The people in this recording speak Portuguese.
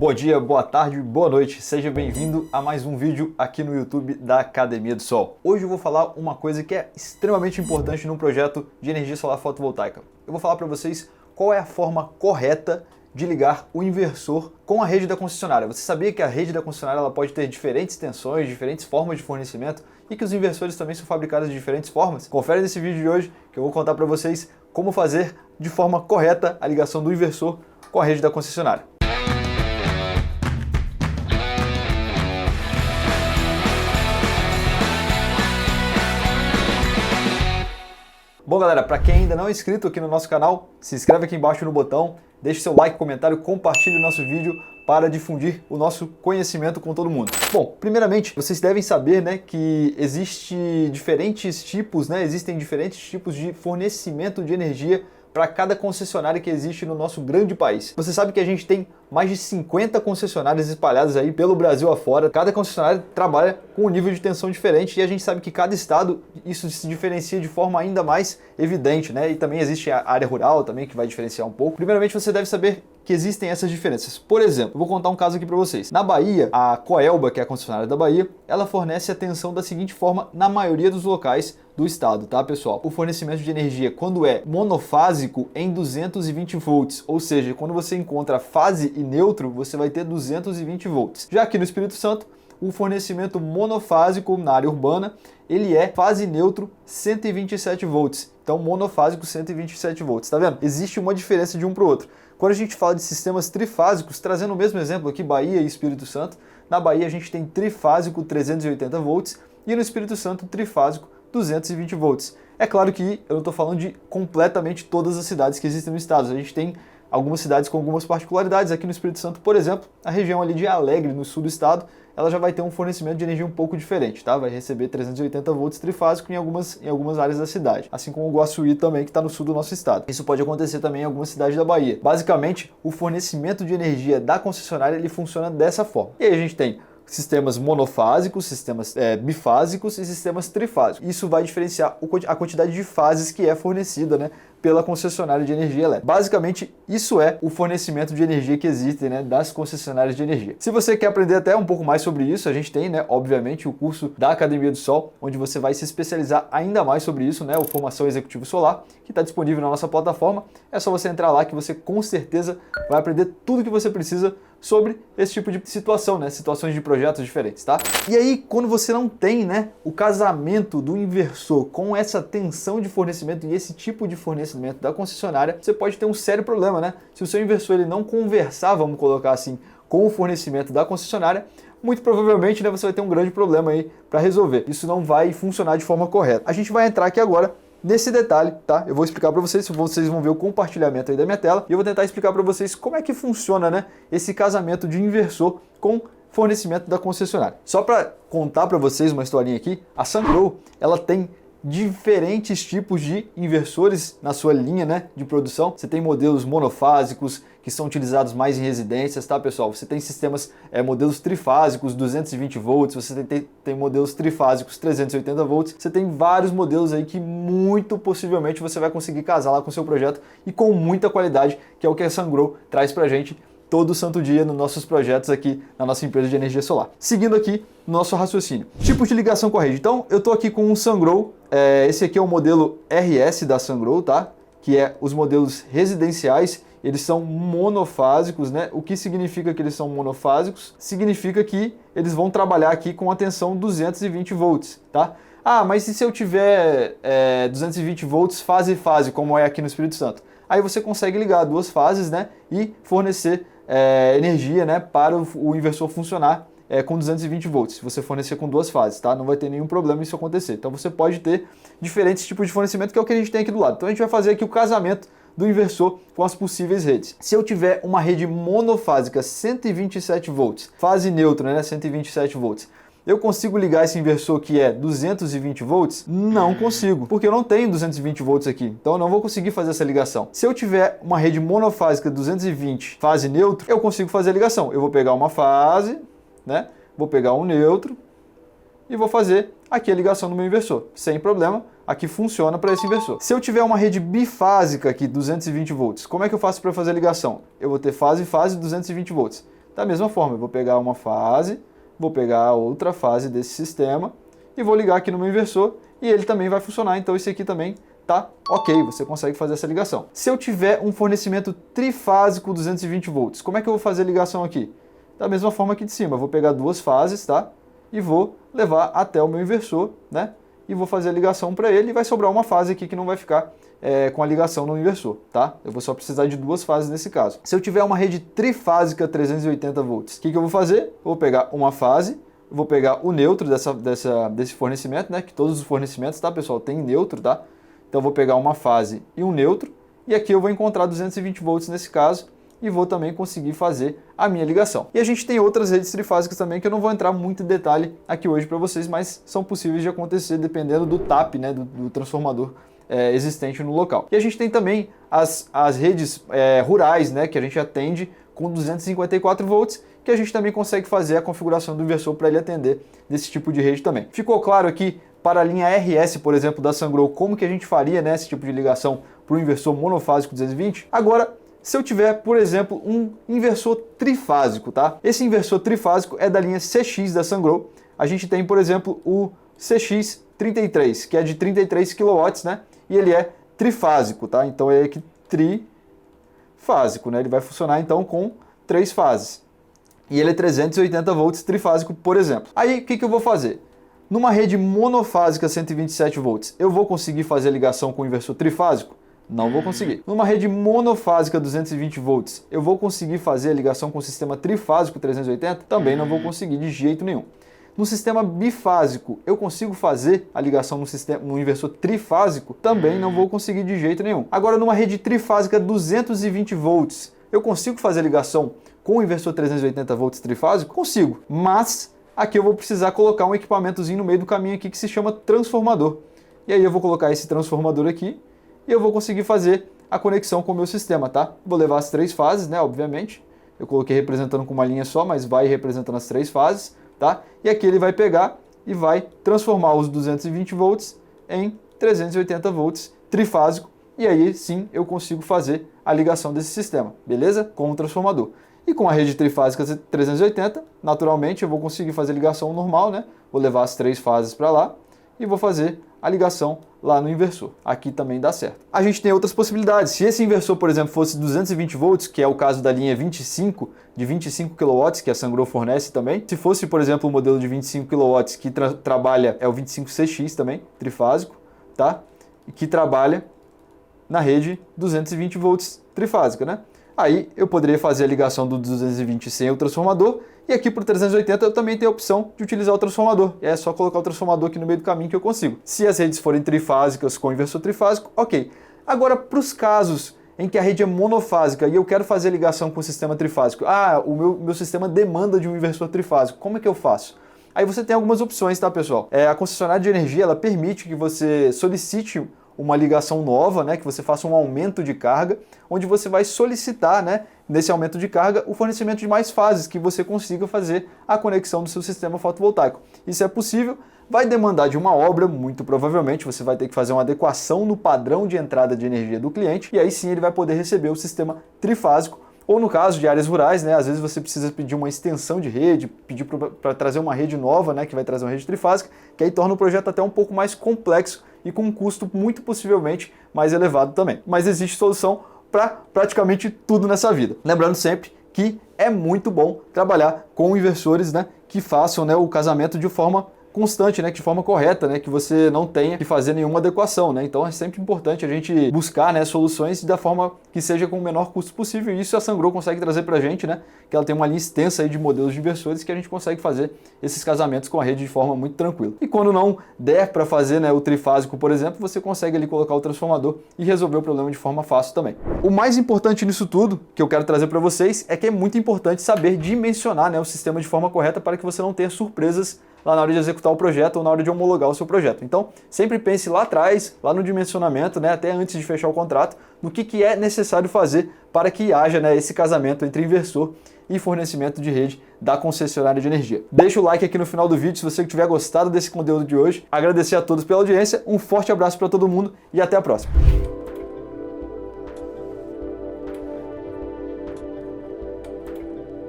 Bom dia, boa tarde, boa noite, seja bem-vindo a mais um vídeo aqui no YouTube da Academia do Sol. Hoje eu vou falar uma coisa que é extremamente importante num projeto de energia solar fotovoltaica. Eu vou falar para vocês qual é a forma correta de ligar o inversor com a rede da concessionária. Você sabia que a rede da concessionária ela pode ter diferentes tensões, diferentes formas de fornecimento e que os inversores também são fabricados de diferentes formas? Confere nesse vídeo de hoje que eu vou contar para vocês como fazer de forma correta a ligação do inversor com a rede da concessionária. Bom galera, para quem ainda não é inscrito aqui no nosso canal, se inscreve aqui embaixo no botão, deixe seu like, comentário, compartilhe o nosso vídeo para difundir o nosso conhecimento com todo mundo. Bom, primeiramente, vocês devem saber, que existem diferentes tipos de fornecimento de energia para cada concessionária que existe no nosso grande país. Você sabe que a gente tem mais de 50 concessionárias espalhadas aí pelo Brasil afora. Cada concessionária trabalha com um nível de tensão diferente e a gente sabe que cada estado isso se diferencia de forma ainda mais evidente, E também existe a área rural também que vai diferenciar um pouco. Primeiramente, você deve saber que existem essas diferenças. Por exemplo, eu vou contar um caso aqui para vocês. Na Bahia, a Coelba, que é a concessionária da Bahia, ela fornece a tensão da seguinte forma na maioria dos locais do estado, tá, pessoal? O fornecimento de energia, quando é monofásico, em 220 volts, ou seja, quando você encontra fase e neutro, você vai ter 220 volts. Já aqui no Espírito Santo, o fornecimento monofásico na área urbana, ele é fase neutro 127 volts. Então, monofásico 127 volts, tá vendo? Existe uma diferença de um para o outro. Quando a gente fala de sistemas trifásicos, trazendo o mesmo exemplo aqui, Bahia e Espírito Santo, na Bahia a gente tem trifásico 380 volts e no Espírito Santo trifásico 220 volts. É claro que eu não estou falando de completamente todas as cidades que existem no estado. A gente tem algumas cidades com algumas particularidades. Aqui no Espírito Santo, por exemplo, a região ali de Alegre, no sul do estado, ela já vai ter um fornecimento de energia um pouco diferente, tá? Vai receber 380 volts trifásico em algumas áreas da cidade. Assim como o Guaçuí também, que está no sul do nosso estado. Isso pode acontecer também em algumas cidades da Bahia. Basicamente, o fornecimento de energia da concessionária ele funciona dessa forma. E aí a gente tem sistemas monofásicos, sistemas bifásicos e sistemas trifásicos. Isso vai diferenciar a quantidade de fases que é fornecida, pela concessionária de energia elétrica. Basicamente, isso é o fornecimento de energia que existe, das concessionárias de energia. Se você quer aprender até um pouco mais sobre isso, a gente tem, obviamente, o curso da Academia do Sol, onde você vai se especializar ainda mais sobre isso, o Formação Executivo Solar, que está disponível na nossa plataforma. É só você entrar lá que você com certeza vai aprender tudo que você precisa sobre esse tipo de situação, situações de projetos diferentes, tá? E aí, quando você não tem, o casamento do inversor com essa tensão de fornecimento e esse tipo de fornecimento da concessionária, você pode ter um sério problema, Se o seu inversor ele não conversar, vamos colocar assim, com o fornecimento da concessionária, muito provavelmente, você vai ter um grande problema aí para resolver. Isso não vai funcionar de forma correta. A gente vai entrar aqui agora nesse detalhe, tá? Eu vou explicar para vocês vão ver o compartilhamento aí da minha tela e eu vou tentar explicar para vocês como é que funciona, esse casamento de inversor com fornecimento da concessionária. Só para contar para vocês uma historinha aqui, a Sungrow, ela tem diferentes tipos de inversores na sua linha, de produção. Você tem modelos monofásicos que são utilizados mais em residências, tá, pessoal? Você tem sistemas, modelos trifásicos, 220 volts, você tem modelos trifásicos, 380 volts. Você tem vários modelos aí que muito possivelmente você vai conseguir casar lá com o seu projeto e com muita qualidade, que é o que a Sungrow traz pra gente todo santo dia nos nossos projetos aqui na nossa empresa de energia solar. Seguindo aqui nosso raciocínio. Tipos de ligação com a rede. Então, eu estou aqui com um Sungrow. Esse aqui é o modelo RS da Sungrow, tá? Que é os modelos residenciais. Eles são monofásicos, O que significa que eles são monofásicos? Significa que eles vão trabalhar aqui com a tensão 220 volts, tá? Ah, mas e se eu tiver 220 volts fase e fase, como é aqui no Espírito Santo? Aí você consegue ligar duas fases, e fornecer energia, para o inversor funcionar com 220 volts. Se você fornecer com duas fases, tá? Não vai ter nenhum problema isso acontecer. Então você pode ter diferentes tipos de fornecimento, que é o que a gente tem aqui do lado. Então a gente vai fazer aqui o casamento do inversor com as possíveis redes. Se eu tiver uma rede monofásica 127 volts, fase neutra, 127 volts, eu consigo ligar esse inversor que é 220 volts? Não consigo, porque eu não tenho 220 volts aqui, então eu não vou conseguir fazer essa ligação. Se eu tiver uma rede monofásica 220, fase neutro, eu consigo fazer a ligação. Eu vou pegar uma fase, vou pegar um neutro e vou fazer aqui a ligação do meu inversor, sem problema. Aqui funciona para esse inversor. Se eu tiver uma rede bifásica aqui, 220 volts, como é que eu faço para fazer a ligação? Eu vou ter fase e fase 220 volts. Da mesma forma, eu vou pegar uma fase, vou pegar outra fase desse sistema e vou ligar aqui no meu inversor e ele também vai funcionar. Então esse aqui também tá ok, você consegue fazer essa ligação. Se eu tiver um fornecimento trifásico 220 volts, como é que eu vou fazer a ligação aqui? Da mesma forma aqui de cima, eu vou pegar duas fases, tá? E vou levar até o meu inversor, né? E vou fazer a ligação para ele e vai sobrar uma fase aqui que não vai ficar com a ligação no inversor, tá? Eu vou só precisar de duas fases nesse caso. Se eu tiver uma rede trifásica 380 volts, o que eu vou fazer? Eu vou pegar uma fase, vou pegar o neutro desse fornecimento, né? Que todos os fornecimentos, tá, pessoal, tem neutro, tá? Então eu vou pegar uma fase e um neutro, e aqui eu vou encontrar 220 volts nesse caso, e vou também conseguir fazer a minha ligação. E a gente tem outras redes trifásicas também que eu não vou entrar muito em detalhe aqui hoje para vocês, mas são possíveis de acontecer dependendo do TAP, né, do transformador existente no local. E a gente tem também as redes rurais, né, que a gente atende com 254 volts, que a gente também consegue fazer a configuração do inversor para ele atender desse tipo de rede também. Ficou claro aqui para a linha RS, por exemplo, da Sungrow, como que a gente faria, né, esse tipo de ligação para o inversor monofásico 220? Agora, se eu tiver, por exemplo, um inversor trifásico, tá? Esse inversor trifásico é da linha CX da Sungrow. A gente tem, por exemplo, o CX33, que é de 33 kW, né? E ele é trifásico, tá? Então é aqui trifásico, né? Ele vai funcionar então com 3 fases. E ele é 380 volts trifásico, por exemplo. Aí o que eu vou fazer? Numa rede monofásica 127 volts, eu vou conseguir fazer a ligação com o inversor trifásico? Não vou conseguir. Numa rede monofásica 220 volts, eu vou conseguir fazer a ligação com o sistema trifásico 380? Também não vou conseguir de jeito nenhum. No sistema bifásico, eu consigo fazer a ligação no inversor trifásico? Também não vou conseguir de jeito nenhum. Agora, numa rede trifásica 220 volts, eu consigo fazer a ligação com o inversor 380 volts trifásico? Consigo, mas aqui eu vou precisar colocar um equipamentozinho no meio do caminho aqui que se chama transformador. E aí eu vou colocar esse transformador aqui e eu vou conseguir fazer a conexão com o meu sistema, tá? Vou levar as 3 fases, né, obviamente. Eu coloquei representando com uma linha só, mas vai representando as 3 fases, tá? E aqui ele vai pegar e vai transformar os 220 volts em 380 volts trifásico. E aí sim eu consigo fazer a ligação desse sistema, beleza? Com o transformador. E com a rede trifásica 380, naturalmente eu vou conseguir fazer a ligação normal, né? Vou levar as 3 fases para lá e vou fazer a ligação lá no inversor. Aqui também dá certo. A gente tem outras possibilidades. Se esse inversor, por exemplo, fosse 220 volts, que é o caso da linha 25, de 25 kW, que a Sungrow fornece também. Se fosse, por exemplo, o modelo de 25 kW que trabalha, é o 25CX também, trifásico, tá? E que trabalha na rede 220 volts trifásica, né? Aí eu poderia fazer a ligação do 220 sem o transformador, e aqui para o 380 eu também tenho a opção de utilizar o transformador. É só colocar o transformador aqui no meio do caminho que eu consigo. Se as redes forem trifásicas com inversor trifásico, ok. Agora, para os casos em que a rede é monofásica e eu quero fazer a ligação com o sistema trifásico, o meu sistema demanda de um inversor trifásico, como é que eu faço? Aí você tem algumas opções, tá, pessoal? A concessionária de energia, ela permite que você solicite uma ligação nova, né, que você faça um aumento de carga, onde você vai solicitar, né, nesse aumento de carga, o fornecimento de mais fases, que você consiga fazer a conexão do seu sistema fotovoltaico. Isso é possível, vai demandar de uma obra, muito provavelmente, você vai ter que fazer uma adequação no padrão de entrada de energia do cliente, e aí sim ele vai poder receber o sistema trifásico, ou no caso de áreas rurais, né, às vezes você precisa pedir uma extensão de rede, pedir para trazer uma rede nova, né, que vai trazer uma rede trifásica, que aí torna o projeto até um pouco mais complexo e com um custo muito possivelmente mais elevado também. Mas existe solução para praticamente tudo nessa vida. Lembrando sempre que é muito bom trabalhar com inversores, né, que façam, né, o casamento de forma constante, né, de forma correta, né, que você não tenha que fazer nenhuma adequação, né? Então é sempre importante a gente buscar, né, soluções da forma que seja com o menor custo possível. E isso a Sungrow consegue trazer pra gente, né? Que ela tem uma linha extensa aí de modelos de inversores que a gente consegue fazer esses casamentos com a rede de forma muito tranquila. E quando não der para fazer, né, o trifásico, por exemplo, você consegue ali colocar o transformador e resolver o problema de forma fácil também. O mais importante nisso tudo que eu quero trazer para vocês é que é muito importante saber dimensionar, né, o sistema de forma correta para que você não tenha surpresas lá na hora de executar o projeto ou na hora de homologar o seu projeto. Então, sempre pense lá atrás, lá no dimensionamento, né, até antes de fechar o contrato, no que é necessário fazer para que haja, né, esse casamento entre inversor e fornecimento de rede da concessionária de energia. Deixa o like aqui no final do vídeo se você tiver gostado desse conteúdo de hoje. Agradecer a todos pela audiência, um forte abraço para todo mundo e até a próxima.